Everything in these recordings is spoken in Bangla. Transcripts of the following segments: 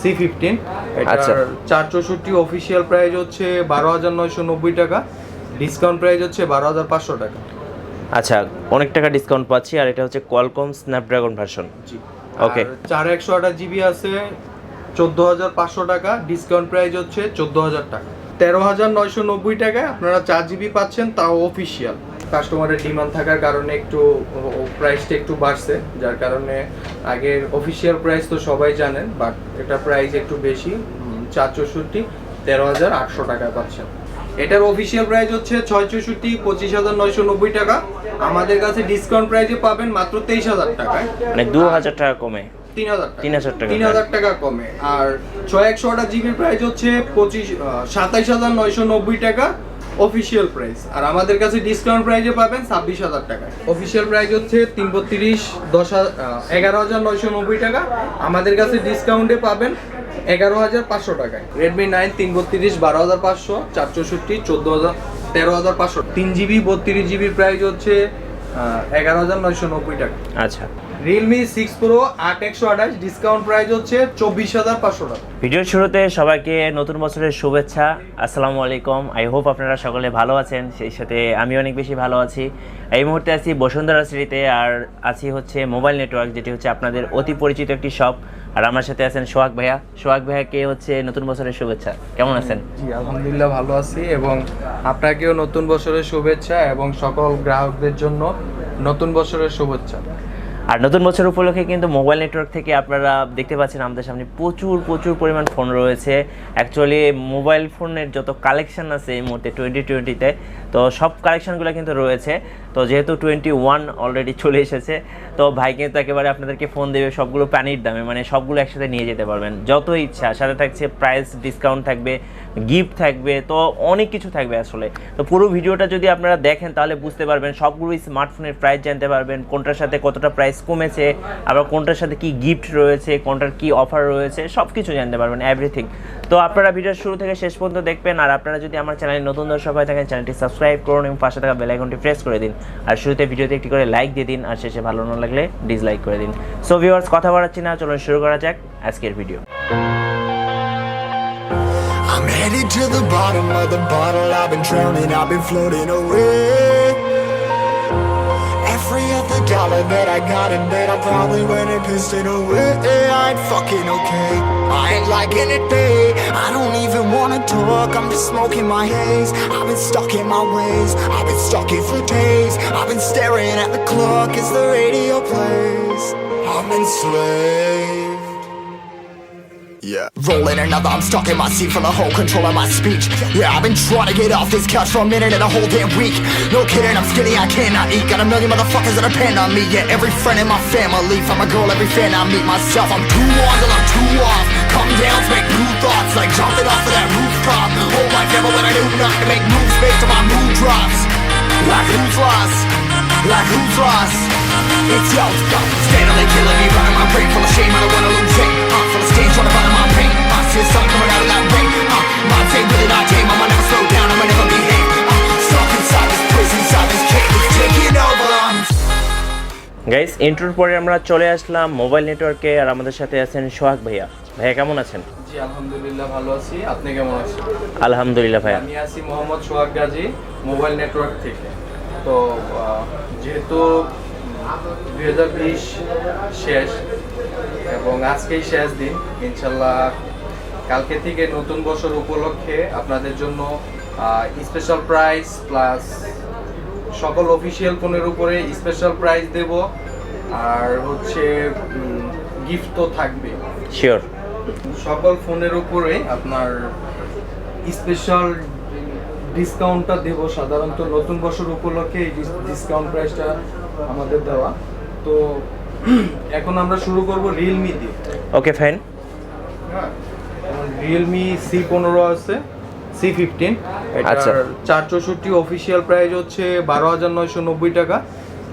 C15 আচ্ছা। এটার 464 অফিসিয়াল প্রাইস হচ্ছে 12,990 টাকা, ডিসকাউন্ট প্রাইস হচ্ছে 12,500 টাকা। আচ্ছা, অনেক টাকা ডিসকাউন্ট পাচ্ছি। আর এটা হচ্ছে কোয়ালকম স্ন্যাপড্রাগন ভার্সন। জি, ওকে। 4128 জিবি আছে 14,500 টাকা, ডিসকাউন্ট প্রাইস হচ্ছে 14,000 টাকা। 13,990 টাকায় আপনারা 4 জিবি পাচ্ছেন, তাও অফিসিয়াল। কাস্টমারের ডিমান্ড থাকার কারণে একটু প্রাইসটা একটু বাড়ছে, যার কারণে আগের অফিসিয়াল প্রাইস তো সবাই জানেন, বাট এটা প্রাইস একটু বেশি। 464 13,800 টাকায় পাচ্ছেন। এটার অফিসিয়াল প্রাইস হচ্ছে 664 25,990 টাকা, আমাদের কাছে ডিসকাউন্ট প্রাইসে পাবেন মাত্র 23,000 টাকায়, মানে 2,000 টাকা কমে, 3,000 টাকা, 3,000 টাকা কমে। আর 6128 জিবির প্রাইস হচ্ছে 27,990 টাকা অফিসিয়াল প্রাইস, আর আমাদের কাছে ডিসকাউন্ট প্রাইসে পাবেন 26,000 টাকায়। অফিসিয়াল প্রাইস হচ্ছে 332 11,990 টাকা, আমাদের কাছে ডিসকাউন্টে পাবেন 11,500 টাকায়। রেডমি 9 332 12,500, 464 14,000 13,500। 3 জিবি 32 জিবির প্রাইস হচ্ছে 11,990 টাকা। আচ্ছা। রিয়েলমি 6 প্রো 8/128 ডিসকাউন্ট প্রাইস হচ্ছে 24,500 টাকা। ভিডিওর শুরুতে সবাইকে নতুন বছরের শুভেচ্ছা। আসসালামু আলাইকুম। আই হোপ আপনারা সকলে ভালো আছেন, সেই সাথে আমি অনেক বেশি ভালো আছি। এই মুহূর্তে আছি বসুন্ধরা সিটিতে, আর আছি হচ্ছে মোবাইল নেটওয়ার্ক, যেটি হচ্ছে আপনাদের অতি পরিচিত একটি শপ। আর আমার সাথে আছেন সোহাগ ভাইয়া। সোহাগ ভাইয়াকে হচ্ছে নতুন বছরের শুভেচ্ছা। কেমন আছেন? জি, আলহামদুলিল্লাহ ভালো আছি, এবং আপনাকেও নতুন বছরের শুভেচ্ছা, এবং সকল গ্রাহকদের জন্য নতুন বছরের শুভেচ্ছা। আর নতুন বছর উপলক্ষে কিন্তু মোবাইল নেটওয়ার্ক থেকে আপনারা দেখতে পাচ্ছেন আমাদের সামনে প্রচুর পরিমাণ ফোন রয়েছে। অ্যাকচুয়ালি মোবাইল ফোনের যত কালেকশন আছে এই মুহূর্তে 2020-তে, তো সব কালেকশনগুলো কিন্তু রয়েছে। তো যেহেতু 21 অলরেডি চলে এসেছে, তো ভাই কিন্তু একেবারে আপনাদেরকে ফোন দেবে সবগুলো পানির দামে, মানে সবগুলো একসাথে নিয়ে যেতে পারবেন যত ইচ্ছা। সাথে থাকছে প্রাইস ডিসকাউন্ট থাকবে, গিফট থাকবে, তো অনেক কিছু থাকবে আসলে। তো পুরো ভিডিওটা যদি আপনারা দেখেন তাহলে বুঝতে পারবেন, সবগুলো স্মার্টফোনের প্রাইস জানতে পারবেন, কোনটার সাথে কতটা প্রাইস কমেছে, আবার কোনটার সাথে কি গিফট রয়েছে, কোনটার কি অফার রয়েছে, সব কিছু জানতে পারবেন, এভরিথিং। তো আপনারা ভিডিওর শুরু থেকে শেষ পর্যন্ত দেখবেন। আর আপনারা যদি আমার চ্যানেলে নতুন দর্শক হয়ে থাকেন, চ্যানেলটি সাবস্ক্রাইব করুন এবং পাশে থাকা বেল আইকনটি প্রেস করে দিন। আর শুরুতে ভিডিওতে একটি করে লাইক দিয়ে দিন, আর শেষে ভালো না লাগলে ডিসলাইক করে দিন। সো ভিউয়ার্স, কথা বাড়াচ্ছি না, চলুন শুরু করা যাক আজকের video. I'm headed to the bottom of the bottle, I've been drowning, I've been floating away. Every other dollar that I got in bed, I probably went and pissed it away. I ain't fucking okay, I ain't liking it, babe. I don't even wanna talk, I'm just smoking my haze. I've been stuck in my ways, I've been stuck here for days. I've been staring at the clock as the radio plays. I'm enslaved. Yeah. Rolling another, I'm stuck in my seat for the whole control of my speech. Yeah, I've been trying to get off this couch for a minute and a whole damn week. No kidding, I'm skinny, I cannot eat. Got a million motherfuckers that depend on me. Yeah, every friend in my family, from a girl, every fan I meet myself. I'm too on till I'm too off. Come down to make new thoughts, like jumping off of that rooftop. Whole life never when I knew not to make moves based on my mood drops. Like who's lost? Like who's lost? It's yo, steadily killing me, running my brain full of shame. I don't wanna lose it. Full of stage, trying to find my pain. See the sun coming out of that rain. My day really not tame. I'ma never slow down. I'ma never behave. Stuck inside this prison, inside this cage. It's taking over. Guys, ইন্ট্রোর পরে আমরা চলে আসলাম মোবাইল নেটওয়ার্কে, আর আমাদের সাথে আছেন সোহাগ ভাইয়া। ভাইয়া কেমন আছেন? জি, আলহামদুলিল্লাহ ভালো আছি, আপনি কেমন আছেন? আলহামদুলিল্লাহ ভাইয়া। আমি আছি মোহাম্মদ সোহাগ গাজী, মোবাইল নেটওয়ার্ক থেকে। তো যেহেতু 2020 শেষ এবং আজকেই শেষ দিন, ইনশাল্লাহ কালকে থেকে নতুন বছর উপলক্ষে আপনাদের জন্য স্পেশাল প্রাইস প্লাস সকল অফিসিয়াল ফোনের উপরে স্পেশাল প্রাইস দেব, আর হচ্ছে গিফট তো থাকবে শিওর। সকল ফোনের উপরে আপনার স্পেশাল ডিসকাউন্টটা দেব। সাধারণত নতুন বছর উপলক্ষে এই ডিসকাউন্ট প্রাইসটা আমাদের দেওয়া। তো এখন আমরা শুরু করব রিয়েলমি দিয়ে। Okay fine. রিয়েলমি C15 আছে, C15 আচ্ছা। এটার 464 অফিসিয়াল প্রাইস হচ্ছে 12,990 টাকা,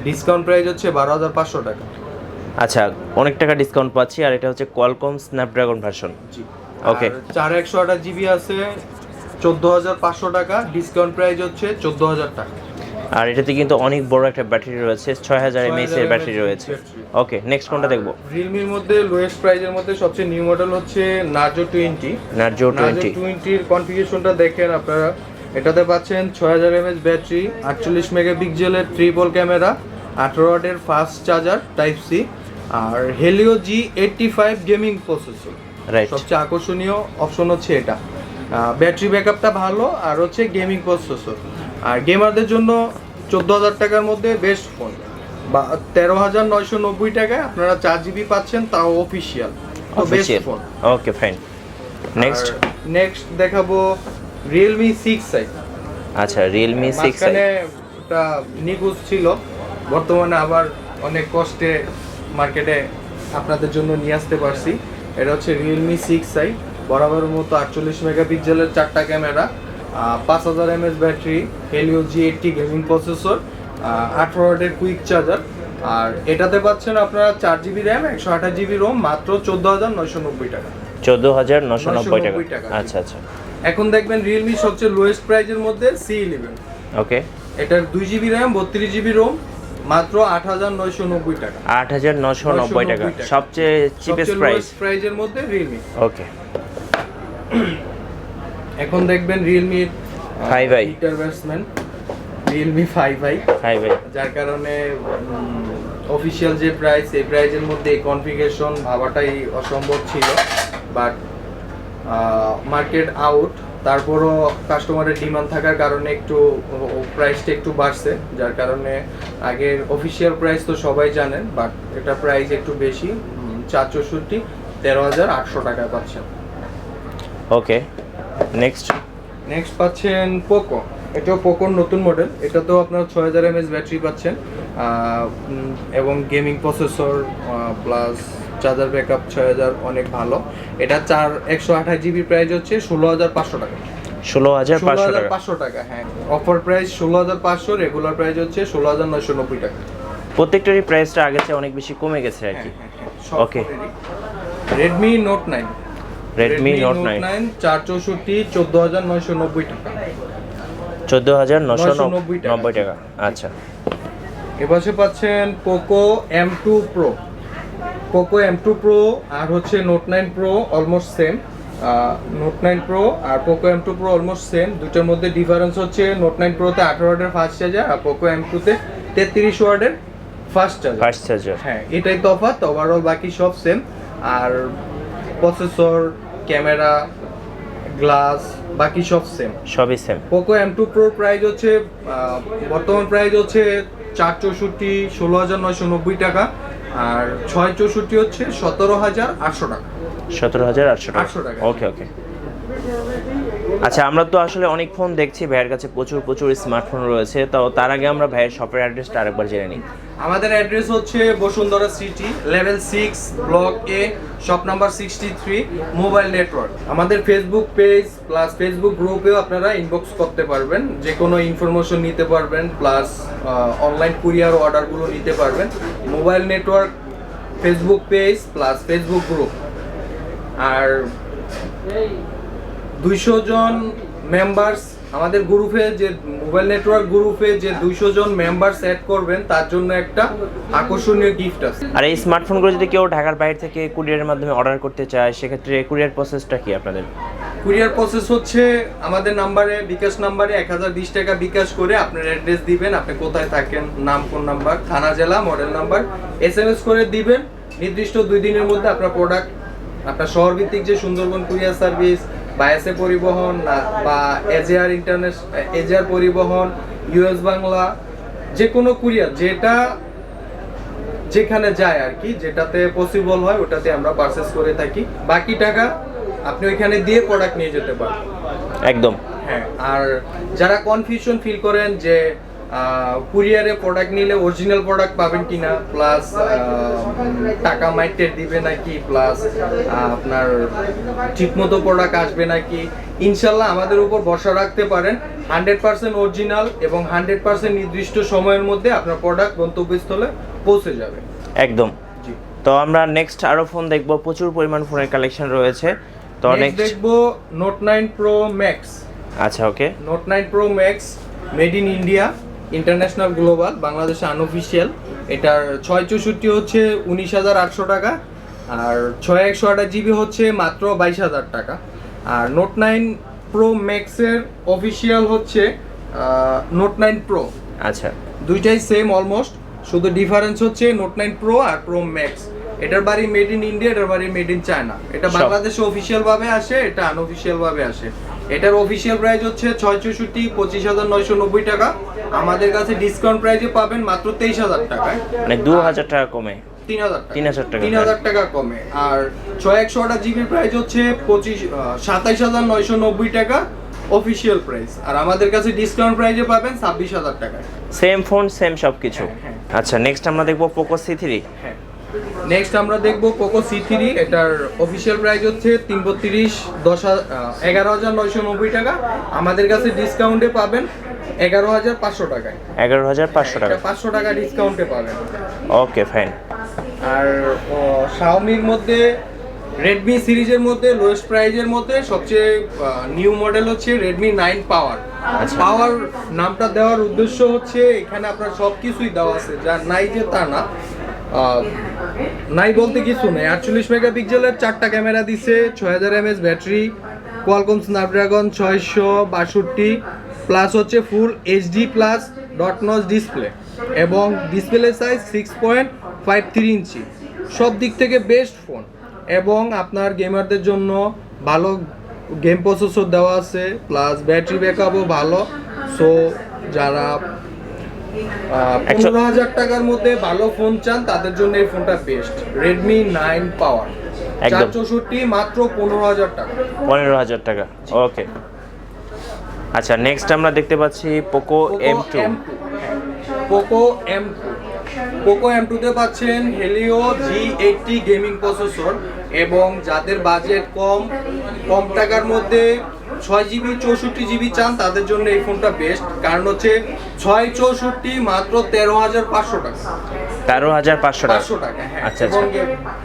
ডিসকাউন্ট প্রাইস হচ্ছে 12,500 টাকা। আচ্ছা, অনেক টাকা ডিসকাউন্ট পাচ্ছি। আর এটা হচ্ছে কোয়ালকম স্ন্যাপড্রাগন ভার্সন। জি, ওকে। 4128 জিবি আছে 14,500 টাকা, ডিসকাউন্ট প্রাইস হচ্ছে 14,000 টাকা। আর এটাতে কিন্তু অনেক বড় একটা ব্যাটারি রয়েছে, 6000 mAh এর ব্যাটারি রয়েছে। ওকে, নেক্সট কোনটা দেখবো? রিয়েলমির মধ্যে লোয়েস্ট প্রাইজের মধ্যে সবচেয়ে নিউ মডেল হচ্ছে নার্জো 20। নার্জো 20 20-র কনফিগারেশনটা দেখেন আপনারা। এটাতে পাচ্ছেন 6000 mAh ব্যাটারি, 48 মেগাপিক্সেলের ট্রিপল ক্যামেরা, 18 ওয়াটের ফাস্ট চার্জার টাইপ সি, আর Helio G85 gaming processor. Right. সবচেয়ে আকর্ষণীয় অপশন হচ্ছে এটা, ব্যাটারি ব্যাকআপটা ভালো, আর হচ্ছে গেমিং প্রসেসর। আর গেমারদের জন্য 14000 টাকার মধ্যে বেস্ট ফোন, বা 13990 টাকায় আপনারা 4GB পাচ্ছেন, তাও অফিসিয়াল। তো best phone. Okay fine, next next দেখাবো Realme 6i। আচ্ছা, Realme 6i মাঝখানে একটা নিউজ ছিল, বর্তমানে আবার অনেক কষ্টে মার্কেটে আপনাদের জন্য নিয়ে আসতে পারছি। এটা হচ্ছে Realme 6i, বরাবরের মতো 48 মেগাপিক্সেলের 4টা camera, 5000 mAh battery, Helio G80 gaming processor, 18 ওয়াটের কুইক চার্জার। আর এটাতে পাচ্ছেন আপনারা 4GB র্যাম, 128GB রোম, মাত্র 14990 টাকা। 14990 টাকা। আচ্ছা আচ্ছা, এখন দেখবেন রিয়েলমি সবচেয়ে লোয়েস্ট প্রাইজের মধ্যে C11। ওকে, এটার 2GB র্যাম, 32GB রোম, মাত্র 8990 টাকা। 8990 টাকা, সবচেয়ে চিপেস্ট প্রাইস প্রাইজের মধ্যে রিয়েলমি। ওকে, এখন দেখবেন Realme 5i batsman, Realme 5i, যার কারণে অফিসিয়াল যে প্রাইস, এই প্রাইজের মধ্যে এই কনফিগারেশন ভাবাটাই অসম্ভব ছিল, বাট মার্কেট আউট। তারপরও কাস্টমারের ডিমান্ড থাকার কারণে একটু প্রাইসটা একটু বাড়ছে, যার কারণে আগের অফিসিয়াল প্রাইস তো সবাই জানেন, বাট এটা প্রাইস একটু বেশি, 464, 13800 টাকায় পাচ্ছেন। ওকে, নেক্সট পাচ্ছেন পোকো। এটাও পোকোর নতুন মডেল। এটাতেও আপনার 6000 mAh ব্যাটারি পাচ্ছেন, এবং gaming processor plus charger backup 6000, অনেক ভালো। এটা 128GB প্রাইস হচ্ছে 16500 টাকা। 16500 টাকা, হ্যাঁ। অফার প্রাইস 16500, রেগুলার প্রাইস হচ্ছে 16990 টাকা। প্রত্যেকটারই প্রাইসটা আগের চেয়ে অনেক বেশি কমে গেছে আর কি। ওকে, Redmi Note 9। Redmi Note 9 464, 14990 টাকা। 14990 টাকা। আচ্ছা, এপাশে পাচ্ছেন Poco M2 Pro। Poco M2 Pro আর হচ্ছে Note 9 Pro almost same. Note 9 Pro আর Poco M2 Pro almost same. দুটোর মধ্যে ডিফারেন্স হচ্ছে Note 9 Pro তে 18 ওয়াটের ফাস্ট চার্জার, আর পোকো M2 তে 33 ওয়াটের ফাস্ট চার্জার। হ্যাঁ, এটাই তফাৎ, ওভারঅল বাকি সব সেম। আর প্রসেসর, ক্যামেরা, গ্লাস, বাকি সব সেম, সবই same. Poco M2 Pro price হচ্ছে বর্তমান প্রাইস হচ্ছে 464, 16990 টাকা, আর 664 হচ্ছে 17800 টাকা। 17800 টাকা। ওকে ওকে, আচ্ছা, আমরা তো আসলে অনেক ফোন দেখছি, ভাইয়ের কাছে প্রচুর স্মার্টফোন রয়েছে, তো তার আগে আমরা ভাইয়ের শপের অ্যাড্রেসটা আরেকবার জেনে নিই। আমাদের অ্যাড্রেস হচ্ছে বসুন্ধরা সিটি, লেভেল 6, ব্লক এ, শপ নাম্বার 63, মোবাইল নেটওয়ার্ক। আমাদের ফেসবুক পেজ প্লাস ফেসবুক গ্রুপেও আপনারা ইনবক্স করতে পারবেন, যে কোনো ইনফরমেশন নিতে পারবেন, প্লাস অনলাইন কুরিয়ার অর্ডারগুলো নিতে পারবেন। Mobile network Facebook page plus Facebook group. আর 200 জন মেম্বার্স আমাদের গ্রুপে, যে মোবাইল নেটওয়ার্ক গ্রুপে যে 200 জন মেম্বার্স অ্যাড করবেন, তার জন্য একটা আকর্ষণীয় গিফট আছে। আর এই স্মার্টফোনগুলো যদি কেউ ঢাকার বাইরে থেকে কুরিয়ারের মাধ্যমে অর্ডার করতে চায়, সেক্ষেত্রে কুরিয়ার প্রসেসটা কি আপনাদের? কুরিয়ার প্রসেস হচ্ছে আমাদের নাম্বারে, বিকাশ নাম্বারে 1020 টাকা বিকাশ করে আপনার অ্যাড্রেস দিবেন, আপনি কোথায় থাকেন, নাম, ফোন নাম্বার, থানা, জেলা, মডেল নাম্বার SMS করে দিবেন। নির্দিষ্ট 2 দিনের মধ্যে আপনার প্রোডাক্ট আপনার শহর ভিত্তিক যে সুন্দরবন কুরিয়ার সার্ভিস বা এসএ পরিবহন বা এজিআর পরিবহন, US বাংলা, যে কোনো কুরিয়ার যেটা যেখানে যায় আর কি, যেটাতে পসিবল হয় ওটাতে আমরা পারচেজ করে থাকি। বাকি টাকা আপনি ওইখানে দিয়ে প্রোডাক্ট নিয়ে যেতে পারবেন একদম। হ্যাঁ, আর যারা কনফিউশন ফিল করেন যে কুরিয়ারে প্রোডাক্ট নিলে অরিজিনাল প্রোডাক্ট পাবেন কিনা, প্লাস টাকা মাইটের দিবে নাকি, প্লাস আপনার ঠিকমতো প্রোডাক্ট আসবে নাকি, ইনশাল্লাহ আমাদের উপর ভরসা রাখতে পারেন। 100% অরিজিনাল এবং 100% নির্দিষ্ট সময়ের মধ্যে আপনার প্রোডাক্ট গন্তব্যস্থলে পৌঁছে যাবে একদম। তো আমরা নেক্সট আরো ফোন দেখবো, প্রচুর পরিমাণ ফোনের কালেকশন রয়েছে। তো নেক্সট দেখবো Note 9 Pro Max। আচ্ছা, ওকে। Note 9 Pro Max made in India, international global, বাংলাদেশে আনঅফিসিয়াল। এটার 664 হচ্ছে 19,800 টাকা, আর 6128 জিবি হচ্ছে মাত্র 22,000 টাকা। আর নোট 9 প্রো ম্যাক্সের অফিসিয়াল হচ্ছে নোট 9 প্রো। আচ্ছা, দুইটাই সেম অলমোস্ট, শুধু ডিফারেন্স হচ্ছে নোট 9 প্রো আর প্রো ম্যাক্স। এটার বাড়ি মেড ইন ইন্ডিয়া, এটার বাড়ি মেড ইন চায়না। এটা বাংলাদেশে অফিসিয়াল ভাবে আসে, এটা আনঅফিসিয়াল ভাবে আসে। এটার অফিসিয়াল প্রাইস হচ্ছে 664, 25,990 টাকা। আমাদের কাছে ডিসকাউন্ট প্রাইসে পাবেন মাত্র 23,000 টাকায়, মানে 2,000 টাকা কমে, 3,000 টাকা, 3,000 টাকা 3,000 টাকা কমে। আর 6128 জিবির প্রাইস হচ্ছে 27,990 টাকা অফিসিয়াল প্রাইস। আর আমাদের কাছে ডিসকাউন্ট প্রাইসে পাবেন 26,000 টাকায়। সেম ফোন সেম সব কিছু। হ্যাঁ। আচ্ছা, নেক্সট আমরা দেখবো পোকো C3। হ্যাঁ, নেক্সট আমরা দেখব পোকো C3। এটার অফিসিয়াল প্রাইস হচ্ছে 332, 11,990 টাকা। আমাদের কাছে ডিসকাউন্টে পাবেন 11,500 টাকায়। 11,500 টাকা। 500 টাকা ডিসকাউন্টে পাবেন। ওকে, ফাইন। আর শাওমির মধ্যে রেডমি সিরিজের মধ্যে লোয়েস্ট প্রাইজের মধ্যে সবচেয়ে নিউ মডেল হচ্ছে রেডমি 9 পাওয়ার। আচ্ছা। পাওয়ার নামটা দেওয়ার উদ্দেশ্য হচ্ছে এখানে আপনার সব কিছুই দেওয়া আছে, যা নাই যে তা না। নাই বলতে কিছু নেই। 48 মেগাপিক্সেলের 4টা ক্যামেরা দিছে, 6000 mAh battery, Qualcomm Snapdragon 662, plus হচ্ছে full HD plus dot notch display, এবং ডিসপ্লে সাইজ 6.53 ইঞ্চি। সব দিক থেকে বেস্ট ফোন, এবং আপনার গেমারদের জন্য ভালো গেম প্রসেসর দেওয়া আছে, প্লাস ব্যাটারি ব্যাকআপও ভালো। সো যারা 15,000 টাকার মধ্যে ভালো ফোন চান তাদের জন্য এই ফোনটা বেস্ট। রেডমি 9 পাওয়ার, একদম। 464 মাত্র 15,000 টাকা। 15,000 টাকা। ওকে। আচ্ছা, নেক্সট আমরা দেখতে পাচ্ছি Poco M2। Poco M2, Poco M2 তে পাচ্ছেন হেলিও G80 গেমিং প্রসেসর, এবং যাদের বাজেট কম টাকার মধ্যে 6GB 64GB চান তাদের জন্য এই ফোনটা বেস্ট। কারণ হচ্ছে 664 মাত্র 13,500 টাকা। 13,500 টাকা। 500 টাকা, হ্যাঁ। আচ্ছা, এবং আচ্ছা।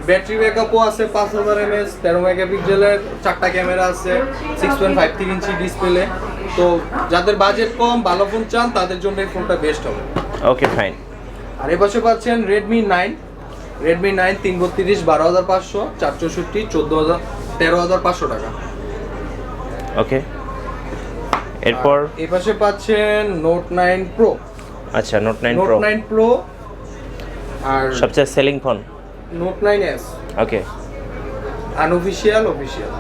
ব্যাটারি ব্যাকআপও আছে 5,000 mAh, 13 মেগাপিক্সেলের 4টা ক্যামেরা আছে, 6.53 ইঞ্চি ডিসপ্লে। তো যাদের বাজেট কম ভালো ফোন চান তাদের জন্য এই ফোনটা বেস্ট হবে। ওকে, ফাইন। আর এই পাশে পাচ্ছেন রেডমি 9, রেডমি 9 332, 12,500, 464, 13,500 টাকা। ওকে, এরপর এই পাশে পাচ্ছেন নোট 9 প্রো। আচ্ছা, নোট 9 নোট প্রো 9 প্রো আর সবচেয়ে সেলিং ফোন। নোট 9s ওকে, আনঅফিশিয়াল, অফিশিয়াল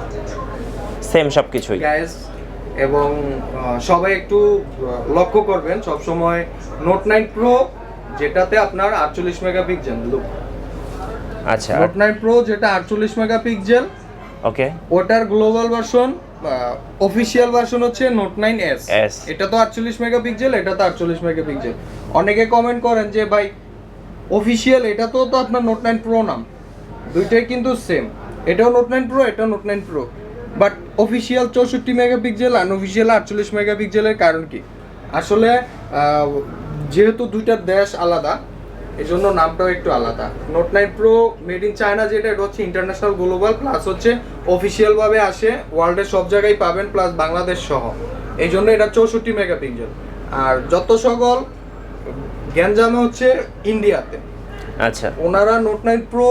সেম সব কিছুই। গাইস, এবং সবাই একটু লক্ষ্য করবেন সব সময় নোট 9 প্রো যেটাতে আপনার 48 মেগাপিক্সেল লুক। আচ্ছা, নোট 9 প্রো যেটা 48 মেগাপিক্সেল, ওকে। ওটার গ্লোবাল ভার্সন, অফিশিয়াল ভার্সন হচ্ছে নোট 9s। S। এটা তো 48 মেগাপিক্সেল, এটা তো 48 মেগাপিক্সেল। অনেকে কমেন্ট করেন যে ভাই অফিশিয়াল এটা তো আপনার নোট 9 প্রো নাম, দুইটাই কিন্তু সেম। এটাও নোট 9 প্রো, এটাও note 9 pro, but official 64 megapixel, unofficial 48 মেগাপিক্সেলের কারণ কি? আসলে যেহেতু দুইটার দেশ আলাদা, এই জন্য নামটাও একটু আলাদা। Note 9 pro made in China, যেটা এটা হচ্ছে ইন্টারন্যাশনাল গ্লোবাল, প্লাস হচ্ছে অফিসিয়াল ভাবে আসে, ওয়ার্ল্ডের সব জায়গায় পাবেন, প্লাস বাংলাদেশ সহ। এই জন্য এটা 64 মেগাপিক্সেল। আর যত সকল গ্যাঞ্জামে হচ্ছে ইন্ডিয়াতে। আচ্ছা, ওনারা নোট 9 প্রো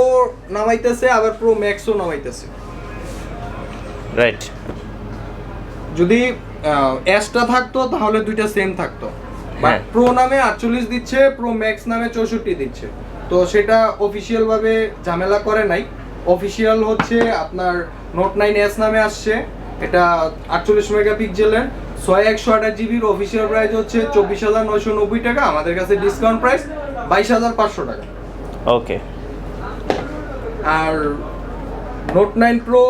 নামাইতেছে, আবার প্রো ম্যাক্সও নামাইতেছে। রাইট। যদি এসটা থাকতো তাহলে দুইটা সেম থাকতো, বাট হ্যাঁ। প্রো নামে 48 দিচ্ছে, প্রো ম্যাক্স নামে 64 দিচ্ছে। তো সেটা অফিসিয়াল ভাবে ঝামেলা করে নাই। অফিসিয়াল হচ্ছে আপনার নোট 9s নামে আসছে, এটা 48 মেগাপিক্সেলের 6128 জিবির অফিসিয়াল প্রাইস হচ্ছে 24,990 টাকা। আমাদের কাছে ডিসকাউন্ট প্রাইস 22,500 টাকা। ওকে। আর Note 9 Pro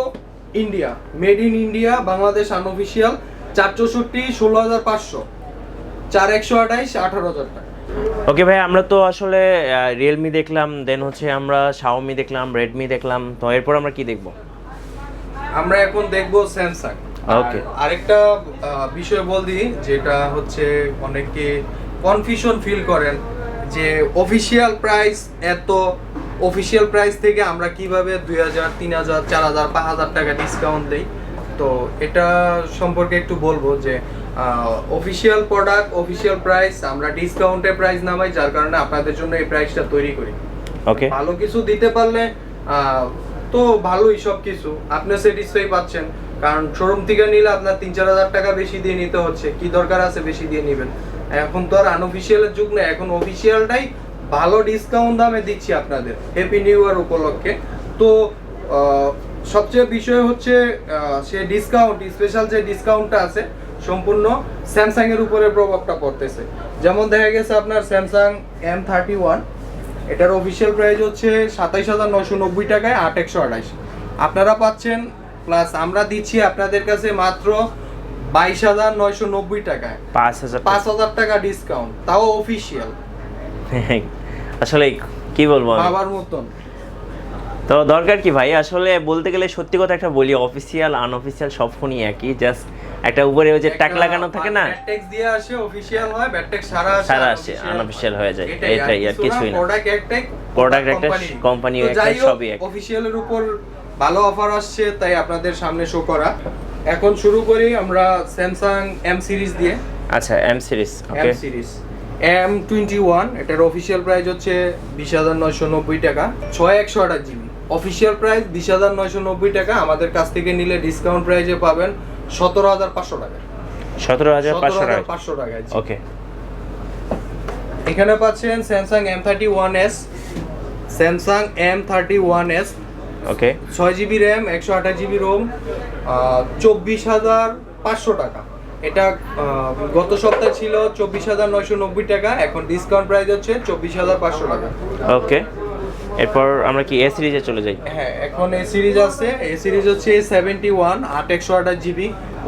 India, made in India, Bangladesh unofficial, 464, 16,500, 4128, 18,000 টাকা। ওকে ভাই, আমরা তো আসলে রিয়েলমি দেখলাম, দেন হচ্ছে আমরা শাওমি দেখলাম, রেডমি দেখলাম, তো এরপর আমরা কি দেখব? আমরা এখন দেখবো স্যামসাং। Okay. আরেকটা বিষয় বলি, যেটা হচ্ছে অনেকে কনফিউশন ফিল করেন যে অফিসিয়াল প্রাইস এত, অফিসিয়াল প্রাইস থেকে আমরা কিভাবে 2,000, 3,000, 4,000, 5,000 টাকা ডিসকাউন্ট দেই। তো এটা সম্পর্কে একটু বলবো যে অফিসিয়াল প্রোডাক্ট, অফিসিয়াল প্রাইস, আমরা ডিসকাউন্টে প্রাইস নামাই, যার কারণে আপনাদের জন্য এই প্রাইসটা তৈরি করি। ওকে, ভালো কিছু দিতে পারলে তো ভালোই, সব কিছু আপনি স্যাটিসফাই পাচ্ছেন। কারণ শোরুম থেকে নিলে আপনার 3-4 হাজার টাকা বেশি দিয়ে নিতে হচ্ছে, কি দরকার আছে বেশি দিয়ে নেবেন? এখন তো আর আনঅফিসিয়ালের যুগ না, এখন অফিসিয়ালটাই ভালো ডিসকাউন্ট দামে দিচ্ছি আপনাদের হ্যাপি নিউ ইয়ার উপলক্ষে। তো সবচেয়ে বিষয় হচ্ছে সে ডিসকাউন্ট, স্পেশাল যে ডিসকাউন্টটা আছে সম্পূর্ণ স্যামসাং এর উপরে প্রভাবটা পড়তেছে। যেমন দেখা গেছে আপনার স্যামসাং M31, এটার অফিসিয়াল প্রাইস হচ্ছে 27,990 টাকায় 8/128 আপনারা পাচ্ছেন, প্লাস আমরা দিচ্ছি আপনাদের কাছে মাত্র 22,990 টাকায় 5,000 টাকা ডিসকাউন্ট, তাও অফিসিয়াল। আসলে কি বলবো আমি? বাবার মতন। তো দরকার কি ভাই, আসলে বলতে গেলে সত্যি কথা একটা বলি, অফিসিয়াল আনঅফিসিয়াল সব ফোনই একই, জাস্ট একটা উপরে ওই যে ট্যাগ লাগানো থাকে না, ব্যাড ট্যাক্স দিয়ে আসে অফিসিয়াল হয়, ব্যাড ট্যাক্স সারা আসে আনঅফিসিয়াল হয়ে যায়, এটাই আর কিছুই না। প্রোডাক্ট একটাই, প্রোডাক্ট একটা, কোম্পানি একটা, সবই এক। অফিসিয়ালের উপর ভালো অফার আসছে, তাই আপনাদের সামনে শো করা। এখন শুরু করি আমরা স্যামসাং M সিরিজ দিয়ে। আচ্ছা, M সিরিজ, ওকে। M সিরিজ M21, এটার অফিসিয়াল প্রাইস হচ্ছে 20,990 টাকা, 6/128 জিবি। অফিসিয়াল প্রাইস 20,990 টাকা, আমাদের কাছ থেকে নিলে ডিসকাউন্ট প্রাইসে পাবেন 17,500 টাকা। 17,500 টাকা, ওকে। এখানে পাচ্ছেন স্যামসাং M31s, স্যামসাং M31s, ওকে। 6GB র্যাম, 128GB রোম, 24,500 টাকা। এটা গত সপ্তাহে ছিল 24,990 টাকা, এখন ডিসকাউন্ট প্রাইস হচ্ছে 24,500 টাকা। ওকে, এরপর আমরা কি এ সিরিজে চলে যাই? হ্যাঁ, এখন এ সিরিজ আছে। এ সিরিজ হচ্ছে 71, 8/128GB,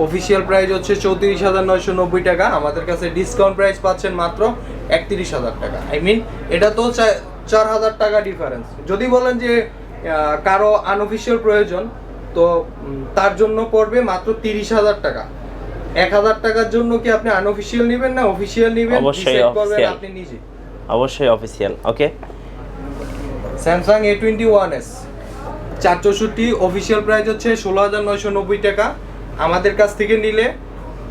অফিসিয়াল প্রাইস হচ্ছে 34,990 টাকা, আমাদের কাছে ডিসকাউন্ট প্রাইস পাচ্ছেন মাত্র 31,000 টাকা। আই মিন এটা তো 4,000 টাকা ডিফারেন্স। যদি বলেন যে কারো আনঅফিসিয়াল প্রয়োজন, তো তার জন্য পড়বে মাত্র 30,000 টাকা। 1,000 টাকার জন্য কি আপনি আনঅফিসিয়াল নেবেন না অফিসিয়াল নেবেন? অবশ্যই অফিসিয়াল, আপনি নিজে। অবশ্যই অফিসিয়াল, ওকে। স্যামসাং A21s 464, অফিসিয়াল প্রাইস হচ্ছে 16,990 টাকা, আমাদের কাছ থেকে নিলে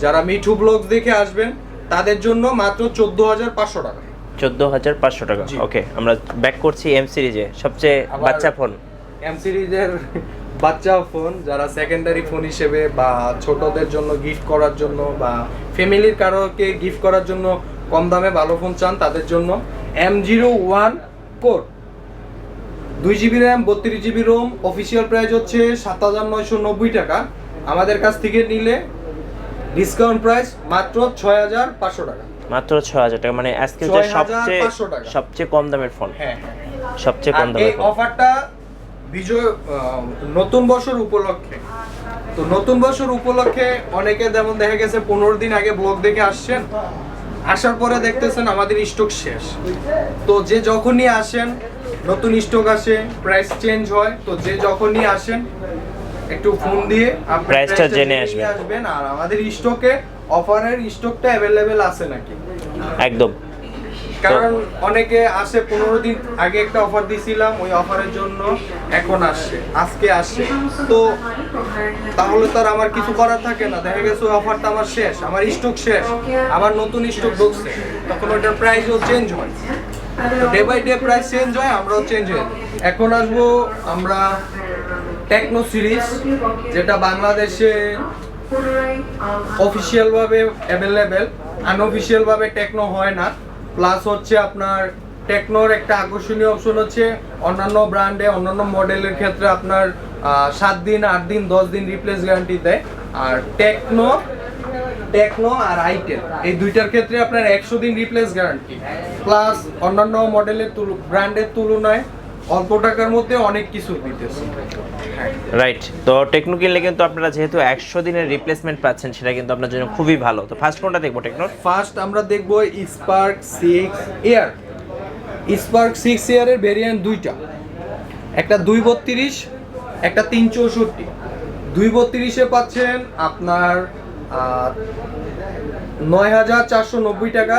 যারা মিঠু ব্লগস দেখে আসবেন তাদের জন্য মাত্র 14,500 টাকা। 14,500 টাকা, ওকে। আমরা ব্যাক করছি M সিরিজে, সবচেয়ে বাচ্চা ফোন। M সিরিজের বাচ্চা ফোন, যারা সেকেন্ডারি ফোন হিসেবে বা ছোটদের জন্য গিফট করার জন্য বা ফ্যামিলির কারোকে গিফট করার জন্য কম দামে ভালো ফোন চান, তাদের জন্য M01 core, 2GB RAM, 32GB ROM, official price হচ্ছে 7,990 টাকা, আমাদের কাছ থেকে নিলে ডিসকাউন্ট প্রাইস মাত্র 6,500 টাকা। মাত্র 6,000 টাকা, মানে আজকে যে সবচেয়ে কম দামের ফোন। হ্যাঁ, সবচেয়ে কম দামের এই ফোন। অফারটা বিজয় নতুন বছর উপলক্ষে। তো নতুন বছর উপলক্ষে অনেকে যেমন দেখা গেছে 15 দিন আগে ব্লগ দেখে আসছেন, আসার পরে দেখতেছেন আমাদের স্টক শেষ। তো যে যখনই আসেন নতুন স্টক আসে, প্রাইস চেঞ্জ হয়, তো যে যখনই আসেন একটু ফোন দিয়ে প্রাইসটা জেনে আসবেন, আর আমাদের স্টকে অফারের স্টকটা অ্যাভেলেবেল আছে নাকি একদম। কারণ অনেকে আসে 15 দিন আগে একটা অফার দিছিলাম, ওই অফারের জন্য এখন আসছে, আজকে আসছে, তো তাহলে তো আর আমার কিছু করার থাকে না। দেখা গেছে ওই অফারটা আমার শেষ, আমার স্টক শেষ, আবার নতুন স্টক ঢুকছে, তখন ওটার প্রাইসও চেঞ্জ হয়, day by day price change হয়, আমরাও চেঞ্জ হই। এখন আসবো আমরা টেকনো সিরিজ, যেটা বাংলাদেশে অফিসিয়াল ভাবে অ্যাভেলেবেল, আনঅফিসিয়াল ভাবে টেকনো হয় না। প্লাস হচ্ছে আপনার টেকনোর একটা আকর্ষণীয় অপশন হচ্ছে অন্যান্য ব্র্যান্ডে, অন্যান্য মডেলের ক্ষেত্রে আপনার 7 দিন, 8 দিন, 10 দিন রিপ্লেস গ্যারান্টি দেয়, আর টেকনো আর আইটেল এই দুইটার ক্ষেত্রে আপনার 100 দিন রিপ্লেস গ্যারান্টি। প্লাস অন্যান্য মডেলের ব্র্যান্ডের তুলনায় অল্প টাকার মধ্যে অনেক কিছু দিতেছে। রাইট, তো টেকনো কিনলে কিন্তু আপনারা যেহেতু 100 দিনের রিপ্লেসমেন্ট পাচ্ছেন, সেটা কিন্তু আপনার জন্য খুবই ভালো। তো ফার্স্ট কোনটা দেখবো টেকনোর? ফার্স্ট আমরা দেখবো স্পার্ক 6 এয়ার। স্পার্ক 6 এয়ারের ভেরিয়েন্ট দুইটা, একটা 232, একটা 364। 232-এ পাচ্ছেন আপনার 9,490 টাকা,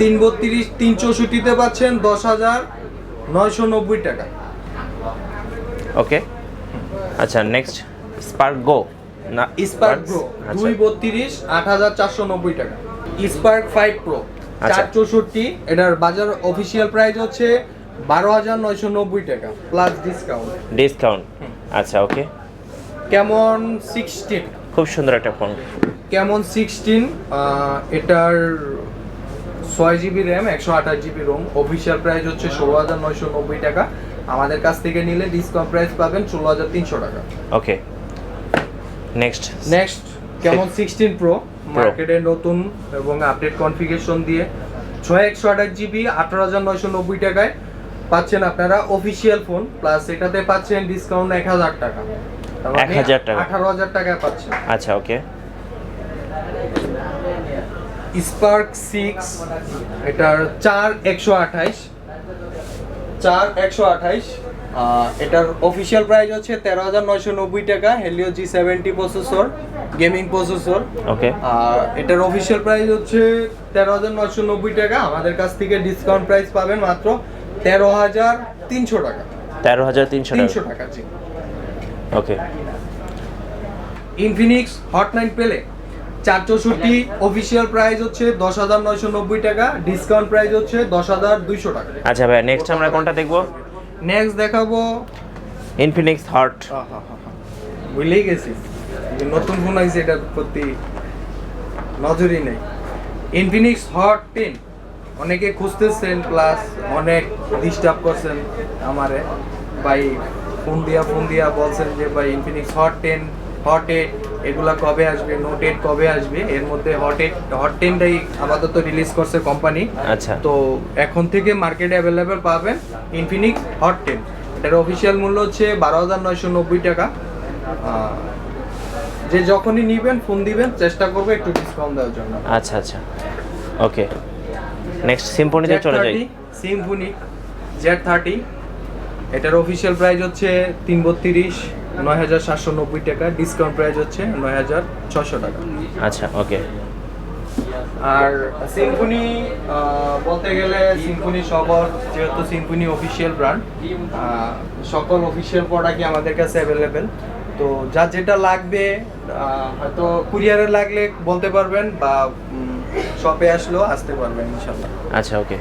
364-তে পাচ্ছেন 10,990 টাকা। ওকে, আচ্ছা নেক্সট স্পার্ক গো। না স্পার্ক প্রো আচ্ছা 232 8490 টাকা। স্পার্ক 5 প্রো আচ্ছা। 464, এটার বাজার অফিসিয়াল প্রাইস হচ্ছে 12990 টাকা প্লাস ডিসকাউন্ট। ডিসকাউন্ট আচ্ছা ওকে। কেমন 16, খুব সুন্দর একটা ফোন। কেমন 16, এটার 6GB RAM 128GB Rome, official price হচ্ছে 16990 টাকা। আমাদের কাছ থেকে নিলে ডিসকাউন্ট প্রাইস পাবেন 16300 টাকা। ওকে নেক্সট কেমন 16 প্রো, মার্কেটে নতুন এবং আপডেট কনফিগারেশন দিয়ে 6128GB 18990 টাকায় পাচ্ছেন আপনারা অফিসিয়াল ফোন, প্লাস এটাতে পাচ্ছেন ডিসকাউন্ট 1000 টাকা। 1000 টাকা 18000 টাকায় পাচ্ছেন। আচ্ছা ওকে। স্পার্ক 6, এটার 4128, এটার অফিসিয়াল প্রাইস হচ্ছে 13990 টাকা। Helio G70 processor, gaming processor. Okay আর এটার অফিসিয়াল প্রাইস হচ্ছে 13990 টাকা। আমাদের কাছ থেকে ডিসকাউন্ট প্রাইস পাবেন মাত্র 13300 টাকা। 13300 টাকা জি। ওকে ইনফিনিক্স হট 9 পেলে 464, অফিসিয়াল প্রাইস হচ্ছে 10990 টাকা, ডিসকাউন্ট প্রাইস হচ্ছে 10200 টাকা। আচ্ছা ভাই নেক্সট আমরা কোনটা দেখব? নেক্সট দেখাবো ইনফিনিক্স হট। ভুলেই গেছি যে নতুন ফোন আইছে, এটার প্রতি নজরই নেই। ইনফিনিক্স হট 10 অনেকে খুঁজতেছেন, প্লাস অনেক ডিস্টার্ব করছেন আমারে ভাই, ফোন দিয়া বলছেন যে ভাই ইনফিনিক্স হট 10 হট 8 এগুলা কবে আসবে, নোট 8 কবে আসবে। এর মধ্যে হট 10টাই আপাতত রিলিজ করছে কোম্পানি। আচ্ছা তো এখন থেকে মার্কেটে অ্যাভেলেবেল পাবেন ইনফিনিক্স হট 10। এটার অফিসিয়াল মূল্য হচ্ছে 12990 টাকা। যে যখনই নিবেন ফোন দিবেন, চেষ্টা করবো একটু ডিসকাউন্ট দেওয়ার জন্য। আচ্ছা আচ্ছা ওকে নেক্সট সিম্ফনিতে চলে যাই। সিম্ফনি Z30, এটার অফিসিয়াল প্রাইস হচ্ছে 332 9790 টাকা, ডিসকাউন্ট প্রাইস হচ্ছে 9600 টাকা। আচ্ছা ওকে আর সিম্ফনি বলতে গেলে সিম্ফনি সকল, যেহেতু সিম্ফনি অফিসিয়াল ব্র্যান্ড, সকল অফিসিয়াল প্রোডাক্টই আমাদের কাছে অ্যাভেলেবেল। তো যা যেটা লাগবে, হয়তো কুরিয়ারে লাগলে বলতে পারবেন, বা শপে আসলেও আসতে পারবেন ইনশাআল্লাহ। আচ্ছা ওকে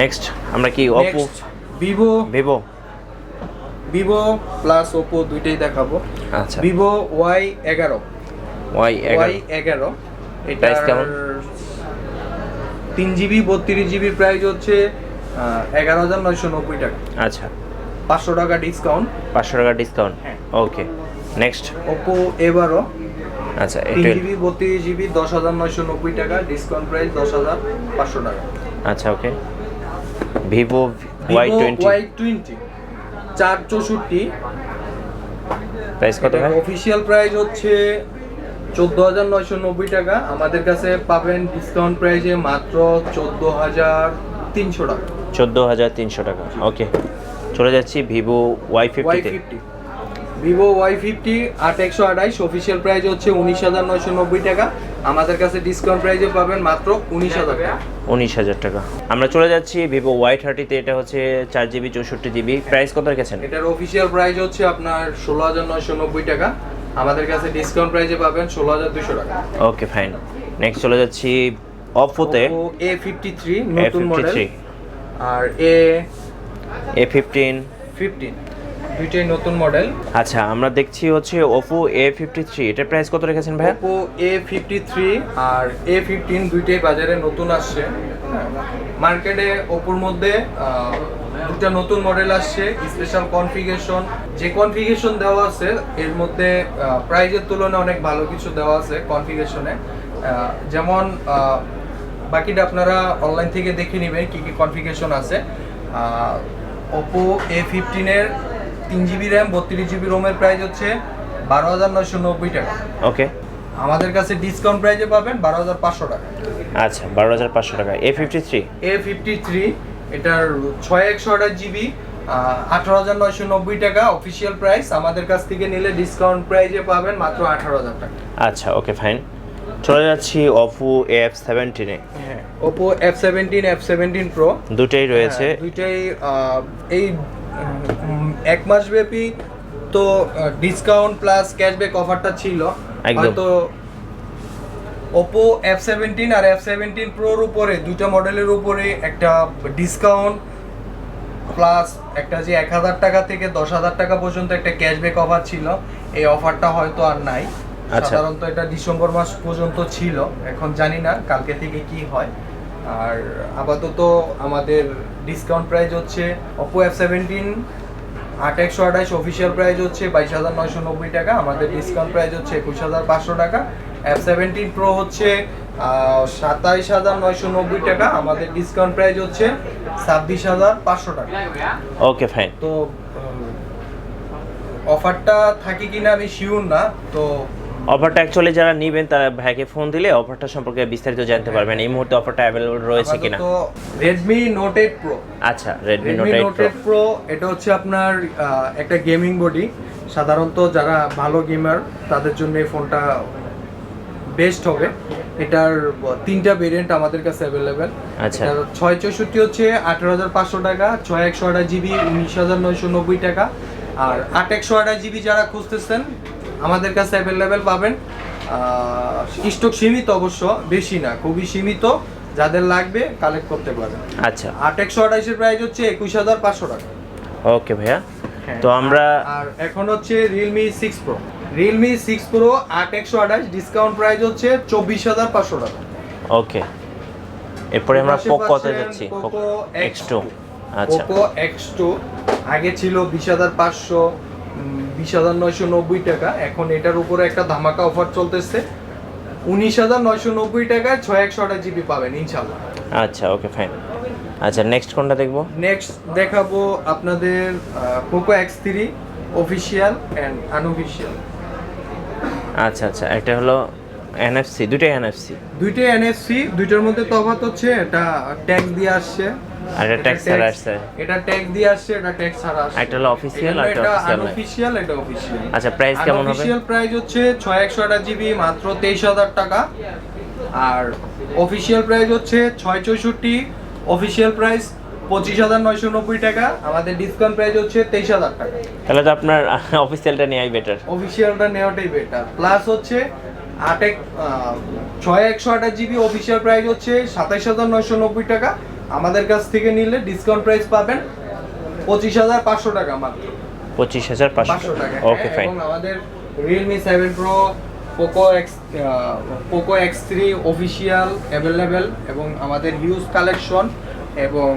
নেক্সট আমরা কি ওপো ভিভো প্লাস ওপো দুইটাই দেখাবো। আচ্ছা ভিভো Y11, প্রাইস এটা কেমন? 3GB 32GB প্রাইস হচ্ছে 11990 টাকা। আচ্ছা 500 টাকা ডিসকাউন্ট। 500 টাকা ডিসকাউন্ট হ্যাঁ। ওকে নেক্সট ওপো A12, আচ্ছা 3GB 32GB 10990 টাকা, ডিসকাউন্ট প্রাইস 10500 টাকা। আচ্ছা ওকে ভিভো Y20 Y20 464, প্রাইস কত ভাই? অফিসিয়াল প্রাইস হচ্ছে 14990 টাকা। আমাদের কাছে পাবেন ডিসকাউন্ট প্রাইসে মাত্র 14300 টাকা। 14300 টাকা ওকে চলে যাচ্ছি ভিভো Y50 তে। ভিভো Y50 8128, অফিসিয়াল প্রাইস হচ্ছে 19990 টাকা। আমাদের কাছে ডিসকাউন্ট প্রাইসে পাবেন মাত্র 19000 টাকা। 19000 টাকা। আমরা চলে যাচ্ছি ভিভো Y30 তে, এটা হচ্ছে 4GB 64GB, প্রাইস কত রেখেছেন? এটার অফিসিয়াল প্রাইস হচ্ছে আপনার 16990 টাকা। আমাদের কাছে ডিসকাউন্ট প্রাইসে পাবেন 16200 টাকা। ওকে ফাইন নেক্সট চলে যাচ্ছি অপোতে। Oppo A53 নতুন মডেল, আর A15 দুইটাই নতুন মডেল। আচ্ছা আমরা দেখছি হচ্ছে Oppo A53, এটার প্রাইস কত রেখেছেন ভাই? Oppo A53 আর A15 দুইটাই বাজারে নতুন আসছে। মার্কেটে Oppoর মধ্যে দুটো নতুন মডেল আসছে, স্পেশাল কনফিগারেশন। যে কনফিগারেশন দেওয়া আছে এর মধ্যে প্রাইসের তুলনায় অনেক ভালো কিছু দেওয়া আছে কনফিগারেশনে। যেমন বাকিটা আপনারা অনলাইন থেকে দেখে নেবেন কি কি কনফিগারেশন আছে। Oppo A15 এর 3GB র্যাম 32GB রোমের প্রাইস হচ্ছে 12990 টাকা। ওকে আমাদের কাছে ডিসকাউন্ট প্রাইসে পাবেন 12500 টাকা। আচ্ছা 12500 টাকা। A53 এটার 6128GB 18990 টাকা অফিসিয়াল প্রাইস। আমাদের কাছ থেকে নিলে ডিসকাউন্ট প্রাইসে পাবেন মাত্র 18000 টাকা। আচ্ছা ওকে ফাইন চলে যাচ্ছি Oppo F17 এ। হ্যাঁ Oppo F17 Pro দুটেই রয়েছে। দুইটাই এই এক মাস ব্যাপী যেহেতু ডিসকাউন্ট প্লাস ক্যাশব্যাক অফারটা ছিল, একদম। হয়তো Oppo F17 আর F17 Proর উপরে দুইটা মডেলের উপরে একটা ডিসকাউন্ট প্লাস একটা যে 1000 টাকা থেকে 10,000 টাকা পর্যন্ত একটা ক্যাশব্যাক অফার ছিল, এই অফারটা হয়তো আর নাই। আচ্ছা। সাধারণত এটা ডিসেম্বর মাস পর্যন্ত ছিল, এখন জানি না কালকে থেকে কি হয়। আর আপাতত আমাদের ডিসকাউন্ট প্রাইস হচ্ছে Oppo F17 8128 অফিসিয়াল প্রাইস হচ্ছে 22,990 টাকা, আমাদের ডিসকাউন্ট প্রাইস হচ্ছে 21,500 টাকা। F17 Pro হচ্ছে 27,990 টাকা, আমাদের ডিসকাউন্ট প্রাইস হচ্ছে 26,500 টাকা। Okay fine. তো অফারটা থাকে কিনা আমি শিওর না। তো অফারটা অ্যাকচুয়ালি যারা নেবেন তারা ভাইকে ফোন দিলে অফারটা সম্পর্কে বিস্তারিত জানতে পারবেন। এই মুহূর্তে অফারটা অ্যাভেলেবল রয়েছে কিনা। তো Redmi Note 8 Pro, আচ্ছা, Redmi Redmi Note 8 Note Pro। 8 Pro এটা হচ্ছে আপনার একটা গেমিং বডি। সাধারণত যারা ভালো গেমার তাদের জন্য এই ফোনটা বেস্ট হবে। এটার তিনটা ভেরিয়েন্ট আমাদের কাছে অ্যাভেলেবেল। আচ্ছা। 664 হচ্ছে 18,500 টাকা, 6128 জিবি 19,990 টাকা, আর 8128 জিবি যারা খুঁজতেছেন আমাদের কাছে অ্যাভেলেবেল পাবেন। স্টক সীমিত, অবশ্য বেশি না, খুবই সীমিত, যাদের লাগবে কালেক্ট করতে পারেন। আচ্ছা 8128 এর প্রাইস হচ্ছে 21,500 টাকা। ওকে ভাইয়া। তো আমরা আর এখন হচ্ছে Realme 6 Pro, Realme 6 Pro 8128 discount price হচ্ছে 24,500 টাকা। ওকে, এরপরে আমরা পাশে পোকোতে পাচ্ছেন যাচ্ছি। Poco X2। আচ্ছা, Poco X2 আগে ছিল 20,500 20,990 টাকা, এখন এটার উপরে একটা ধামাকা অফার চলতেছে 19,990 টাকায় 6128 জিবি পাবেন ইনশাআল্লাহ। আচ্ছা ওকে ফাইন। আচ্ছা নেক্সট কোনটা দেখবো? নেক্সট দেখাবো আপনাদের Poco X3 official and unofficial. আচ্ছা আচ্ছা, একটা হলো NFC, দুইটাই NFC। দুইটাই NFC, দুইটার মধ্যে তফাৎ হচ্ছে এটা ট্যাগ দিয়ে আসছে আর এটা ট্যাক্স ছাড়া আসছে। এটা ট্যাগ দিয়ে আসছে, এটা ট্যাগ ছাড়া আসছে। একটা হলো অফিসিয়াল আর একটা এটা অফিসিয়াল। আনঅফিশিয়াল, এটা অফিশিয়াল। আচ্ছা, প্রাইস কেমন হবে? অফিশিয়াল প্রাইস হচ্ছে 6128 জিবি মাত্র 23,000 টাকা, আর অফিশিয়াল প্রাইস হচ্ছে 664, অফিশিয়াল প্রাইস 25,990 টাকা, আমাদের ডিসকাউন্ট প্রাইস হচ্ছে 23,000 টাকা। তাহলে তো আপনার অফিসিয়ালটা নেওয়াই বেটার। অফিশিয়ালটা নেওয়াটাই বেটার। প্লাস হচ্ছে 6128 জিবি অফিশিয়াল প্রাইস হচ্ছে 27,990 টাকা, আমাদের কাছ থেকে নিলে ডিসকাউন্ট প্রাইস পাবেন 25,500 টাকা মাত্র। 25,500 টাকা। Okay fine. এবং আমাদের Realme 7 Pro, Poco X3 official available, এবং আমাদের হিউজ কালেকশন, এবং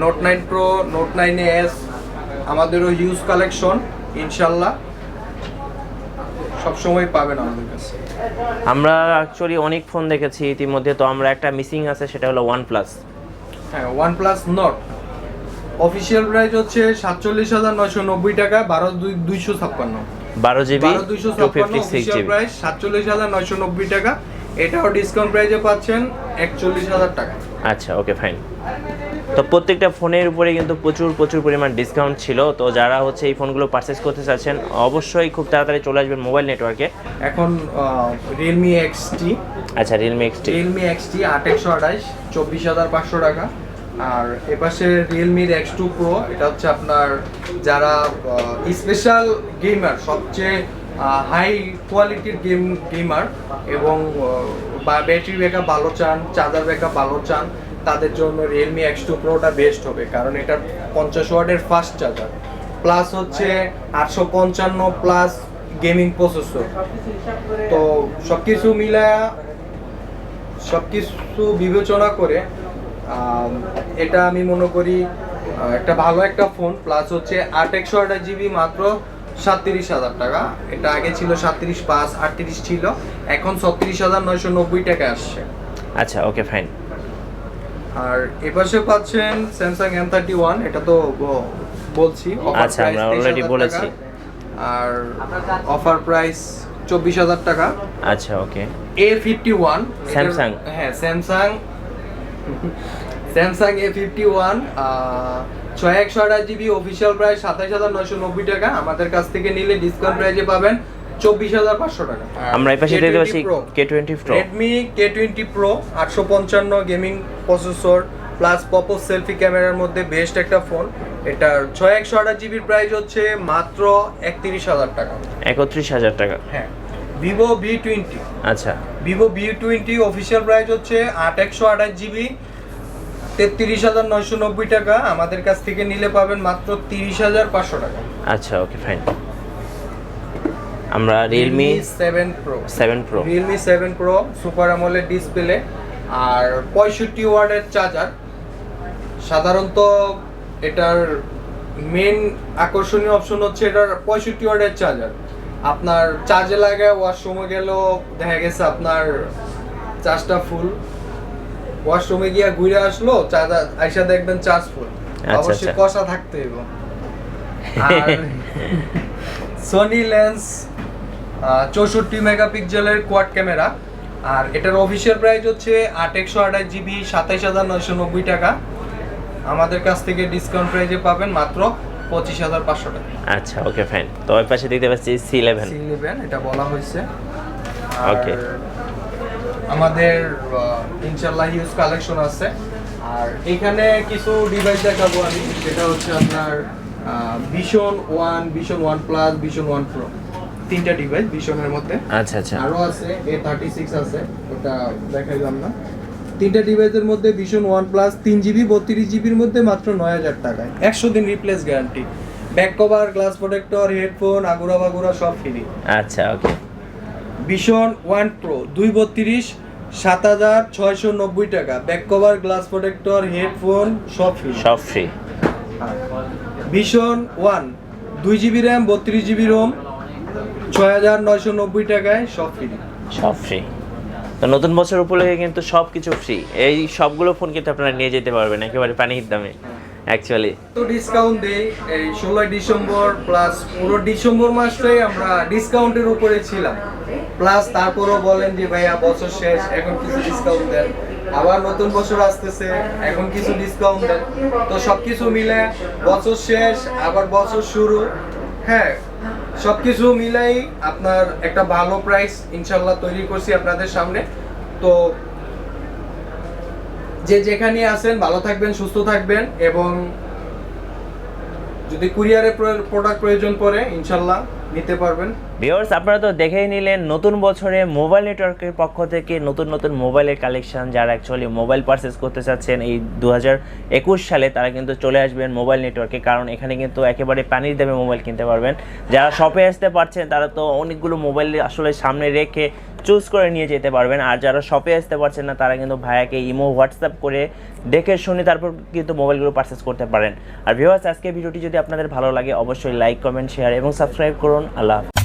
Note 9 Pro, Note 9s আমাদেরও হিউজ কালেকশন ইনশাল্লাহ সবসময় পাবেন আমাদের কাছে। আমরা অ্যাকচুয়ালি অনেক ফোন দেখেছি ইতিমধ্যে, তো আমরা একটা মিসিং আছে, সেটা হলো OnePlus। হ্যাঁ, OnePlus Nord অফিশিয়াল প্রাইস হচ্ছে 47,990 টাকা, 12,256 12 জিবি 256 256 অফিশিয়াল জিবি। প্রাইস 47,990 টাকা। এটাও ডিসকাউন্ট প্রাইসে পাচ্ছেন 41,000 টাকা। আচ্ছা ওকে ফাইন। তো প্রত্যেকটা ফোনের উপরে কিন্তু প্রচুর প্রচুর পরিমাণ ডিসকাউন্ট ছিল। তো যারা হচ্ছে এই ফোনগুলো পারচেস করতে চাচ্ছেন অবশ্যই খুব তাড়াতাড়ি চলে আসবেন মোবাইল নেটওয়ার্কে। এখন Realme XT, আচ্ছা Realme XT 8128 24,500 টাকা। আর এপাশে Realme X2 Pro, এটা হচ্ছে আপনার যারা স্পেশাল গেমার, সবচেয়ে হাই কোয়ালিটির গেমার, এবং ব্যাটারি ব্যাকআপ ভালো চান, চার্জার ব্যাকআপ ভালো চান, তাদের জন্য Realme X2 Proটা বেস্ট হবে, কারণ এটা 50 ওয়াটের ফাস্ট চার্জার, প্লাস হচ্ছে 855 প্লাস গেমিং প্রসেসর। তো সবকিছু মিলায়া, সবকিছু বিবেচনা করে এটা আমি মনে করি একটা ভালো একটা ফোন। প্লাস হচ্ছে 8128 জিবি মাত্র 37,000 টাকা, এটা আগে ছিল 37,500 38 ছিল, এখন 36,990 টাকা আসছে। আচ্ছা ওকে ফাইন। আর এপাশে পাচ্ছেন Samsung M31, এটা তো বলছি অফার আচ্ছা, প্রাইস আমরা অলরেডি বলেছি। আর অফার প্রাইস 24,000 টাকা। আচ্ছা ওকে। A51 Samsung। হ্যাঁ Samsung A51 6128 GB official price 27,990 টাকা, আমাদের কাছ থেকে নিলে ডিসকাউন্ট প্রাইসে পাবেন 24,500 টাকা। আমরা এই পাশে দেখতে পাচ্ছি K20 Pro, Redmi K20 Pro 855 gaming processor plus popup selfie ক্যামেরার মধ্যে বেস্ট একটা ফোন। এটার 6128 জিবির প্রাইস হচ্ছে মাত্র 31,000 টাকা। 31,000 টাকা। হ্যাঁ, ভিভো V20। আচ্ছা, ভিভো V20 অফিসিয়াল প্রাইস হচ্ছে 8128 জিবি, 33,990 টাকা। আমাদের কাছ থেকে নিলে পাবেন মাত্র 30,500 টাকা। আচ্ছা, ওকে ফাইন। আমরা Realme 7 Pro Realme 7 Pro super AMOLED display আর 65 ওয়াটের চার্জার। সাধারণত এটার মেন আকর্ষণীয় অপশন হচ্ছে এটার 65 ওয়াটের চার্জার। আপনার চার্জে লাগায় ওয়াশরুমে গেলেও দেখা গেছে আপনার চার্জটা ফুল, ওয়াশরুমে গিয়ে ঘুরে আসলো চার্জার আইসা দেখবেন চার্জ ফুল। অবশ্যই কষা থাকতে হবে। আর সনি লেন্স 64 মেগাপিক্সেলের কোয়াড ক্যামেরা, আর এটার অফিসিয়াল প্রাইস হচ্ছে 8128 জিবি, 27,990 টাকা। আমাদের কাছ থেকে ডিসকাউন্ট প্রাইসে পাবেন মাত্র 25,500 টাকা। আচ্ছা, ওকে ফাইন। তো ওই পাশে দেখতে পাচ্ছি C11 এটা বলা হয়েছে। ওকে, আমাদের ইনশাআল্লাহ হিউজ কালেকশন আছে। আর এখানে কিছু ডিভাইস দেখাবো আমি, যেটা হচ্ছে আপনার vision 1, vision 1 plus, vision 1 pro, তিনটা ডিভাইস ভিশনের মধ্যে। আচ্ছা আচ্ছা, আরো আছে A36 আছে, ওটা দেখাইলাম না। তিনটা ডিভাইসের মধ্যে ভিশন 1 প্লাস 3 জিবি 32 জিবির মধ্যে মাত্র 9,000 টাকায়, 100 দিন replace guarantee, back cover, glass protector, headphone, আগুরা বাগুরা সব ফ্রি। আচ্ছা, ওকে। ভিশন 1 প্রো 232 7,690 টাকা, back cover, glass protector, headphone সব free. Vision 1 2 GB RAM 32 GB ROM 6,990 টাকায় সব ফ্রি। তো নতুন বছর উপলক্ষে কিন্তু সব কিছু ফ্রি। এই সবগুলো ফোন কিন্তু আপনারা নিয়ে যেতে পারবেন একেবারে পানির দামে অ্যাকচুয়ালি। তো ডিসকাউন্ট দেই এই 16 ডিসেম্বর প্লাস পুরো ডিসেম্বর মাসটাই আমরা ডিসকাউন্টের উপরে ছিলাম। প্লাস তারপরও বলেন যে ভাইয়া বছর শেষ, এখন কিছু ডিসকাউন্ট দেন, আবার নতুন বছর আসতেছে, এখন কিছু ডিসকাউন্ট দেন। তো সবকিছু মিলে বছর শেষ আবার বছর শুরু, হ্যাঁ সবকিছু মিলাই আপনার একটা ভালো প্রাইস ইনশাল্লাহ তৈরি করছি আপনাদের সামনে। তো যে যেখানে আছেন ভালো থাকবেন, সুস্থ থাকবেন, এবং যদি কুরিয়ারে প্রোডাক্ট প্রয়োজন পড়ে ইনশাল্লাহ নিতে পারবেন। ভিউয়ার্স, আপনারা তো দেখেই নিলেন নতুন বছরে মোবাইল নেটওয়ার্কের পক্ষ থেকে নতুন নতুন মোবাইলের কালেকশন। যারা অ্যাকচুয়ালি মোবাইল পারচেস করতে চাচ্ছেন এই 2021 সালে, তারা কিন্তু চলে আসবেন মোবাইল নেটওয়ার্কে, কারণ এখানে কিন্তু একেবারে পানির দামে মোবাইল কিনতে পারবেন। যারা শপে আসতে পারছেন তারা তো অনেকগুলো মোবাইল আসলে সামনে রেখে চুজ করে নিয়ে যেতে পারবেন, আর যারা শপে আসতে পারছেন না তারা কিন্তু ভাইয়াকে ইমো, হোয়াটসঅ্যাপ করে দেখে শুনে তারপর কিন্তু মোবাইলগুলো পারচেস করতে পারেন। আর ভিউয়ার্স, আজকে ভিডিওটি যদি আপনাদের ভালো লাগে অবশ্যই লাইক, কমেন্ট, শেয়ার এবং সাবস্ক্রাইব করুন। আল্লাহ হাফেজ।